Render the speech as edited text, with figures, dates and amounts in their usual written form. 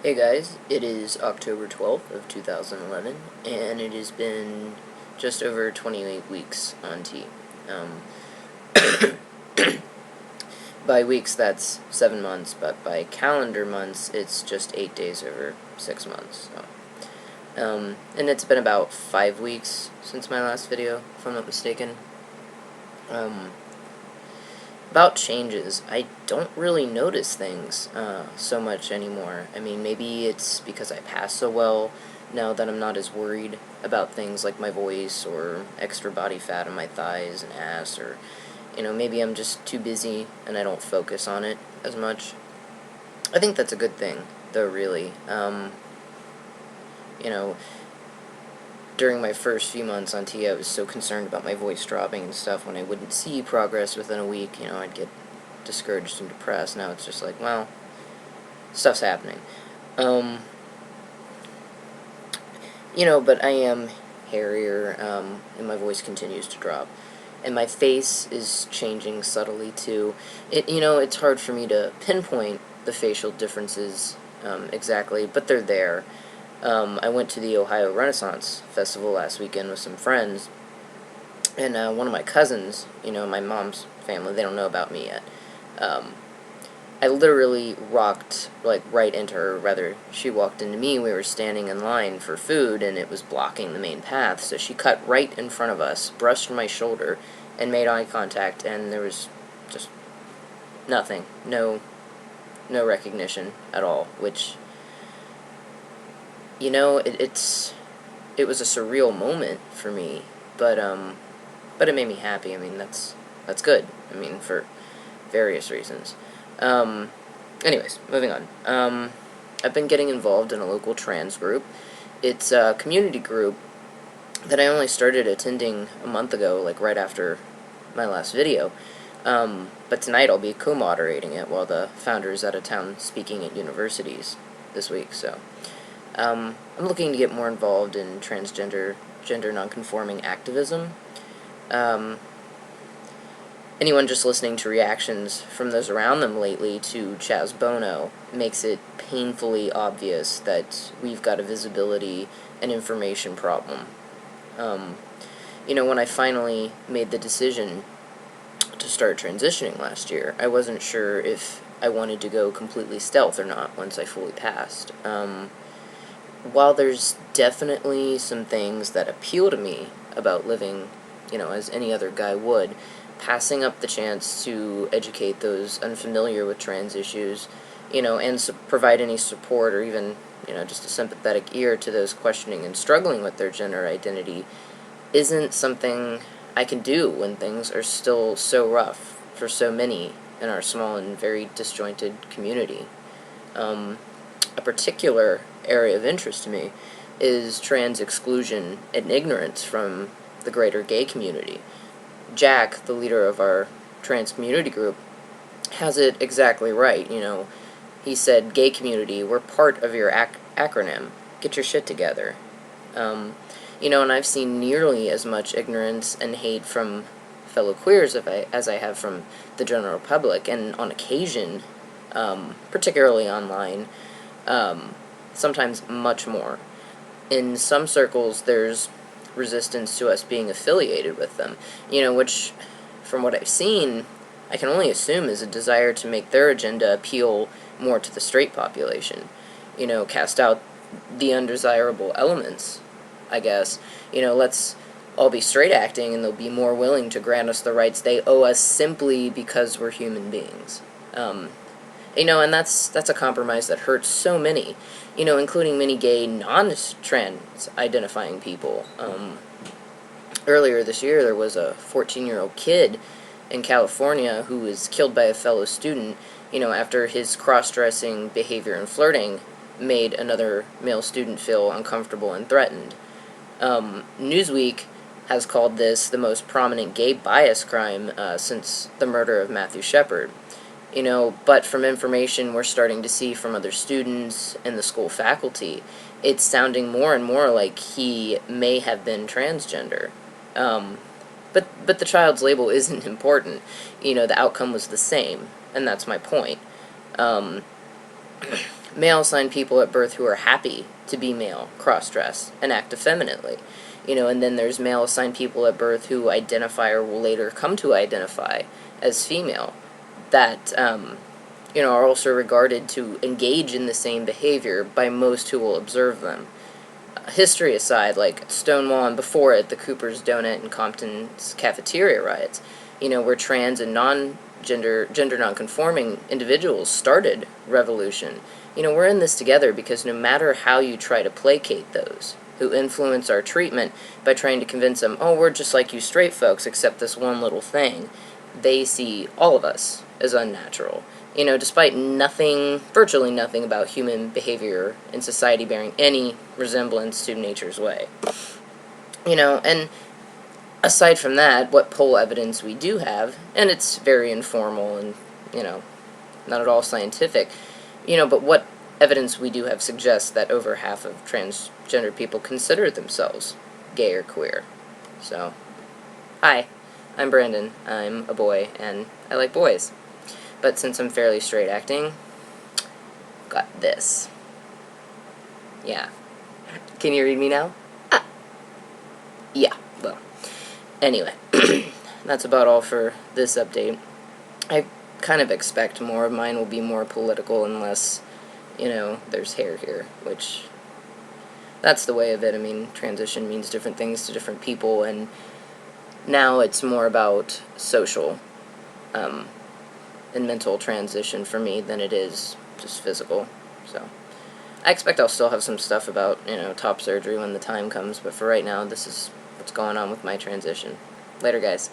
Hey guys, it is October 12th of 2011, and it has been just over 28 weeks on T. Um, by weeks, that's 7 months, but by calendar months, it's just 8 days over 6 months. And it's been about 5 weeks since my last video, if I'm not mistaken. About changes, I don't really notice things so much anymore. I mean, maybe it's because I pass so well now that I'm not as worried about things like my voice or extra body fat on my thighs and ass, or, maybe I'm just too busy and I don't focus on it as much. I think that's a good thing, though, really. You know, during my first few months on T, I was so concerned about my voice dropping and stuff. When I wouldn't see progress within a week, I'd get discouraged and depressed. Now it's just like, well, stuff's happening. But I am hairier, and my voice continues to drop. And my face is changing subtly, too. It's hard for me to pinpoint the facial differences exactly, but they're there. I went to the Ohio Renaissance Festival last weekend with some friends, and one of my cousins, my mom's family, they don't know about me yet. I literally rocked, right into her, rather, she walked into me. We were standing in line for food, and it was blocking the main path, so she cut right in front of us, brushed my shoulder, and made eye contact, and there was just nothing, no recognition at all, which, it was a surreal moment for me, but it made me happy. I mean, that's good. I mean, for various reasons. Anyways, moving on. I've been getting involved in a local trans group. It's a community group that I only started attending a month ago, right after my last video. But tonight I'll be co-moderating it while the founder is out of town speaking at universities this week, so I'm looking to get more involved in gender nonconforming activism. Anyone just listening to reactions from those around them lately to Chaz Bono makes it painfully obvious that we've got a visibility and information problem. When I finally made the decision to start transitioning last year, I wasn't sure if I wanted to go completely stealth or not once I fully passed. While there's definitely some things that appeal to me about living, as any other guy would, passing up the chance to educate those unfamiliar with trans issues, and provide any support or even, just a sympathetic ear to those questioning and struggling with their gender identity isn't something I can do when things are still so rough for so many in our small and very disjointed community. A particular area of interest to me is trans-exclusion and ignorance from the greater gay community. Jack, the leader of our trans community group, has it exactly right. He said, "Gay community, we're part of your acronym. Get your shit together." And I've seen nearly as much ignorance and hate from fellow queers as I have from the general public, and on occasion, particularly online, sometimes much more. In some circles, there's resistance to us being affiliated with them, which, from what I've seen, I can only assume is a desire to make their agenda appeal more to the straight population, cast out the undesirable elements, I guess. Let's all be straight acting and they'll be more willing to grant us the rights they owe us simply because we're human beings. And that's a compromise that hurts so many, including many gay, non-trans identifying people. Earlier this year, there was a 14-year-old kid in California who was killed by a fellow student, after his cross-dressing behavior and flirting made another male student feel uncomfortable and threatened. Newsweek has called this the most prominent gay bias crime since the murder of Matthew Shepard. But from information we're starting to see from other students and the school faculty, it's sounding more and more like he may have been transgender. But the child's label isn't important. The outcome was the same, and that's my point. male-assigned people at birth who are happy to be male, cross-dress, and act effeminately. And then there's male-assigned people at birth who identify or will later come to identify as female that, are also regarded to engage in the same behavior by most who will observe them. History aside, like Stonewall and before it, the Cooper's Donut and Compton's cafeteria riots, where trans and gender nonconforming individuals started revolution. We're in this together because no matter how you try to placate those who influence our treatment by trying to convince them, oh, we're just like you straight folks, except this one little thing, they see all of us as unnatural. Despite virtually nothing about human behavior in society bearing any resemblance to nature's way. And aside from that, what poll evidence we do have, and it's very informal and, not at all scientific, but what evidence we do have suggests that over half of transgender people consider themselves gay or queer. So, hi, I'm Brandon. I'm a boy, and I like boys. But since I'm fairly straight acting, got this. Yeah. Can you read me now? Yeah, well. Anyway, that's about all for this update. I kind of expect more of mine will be more political unless, there's hair here, which, that's the way of it. I mean, transition means different things to different people, and now it's more about social, and mental transition for me than it is just physical. So I expect I'll still have some stuff about, top surgery when the time comes, but for right now, this is what's going on with my transition. Later, guys.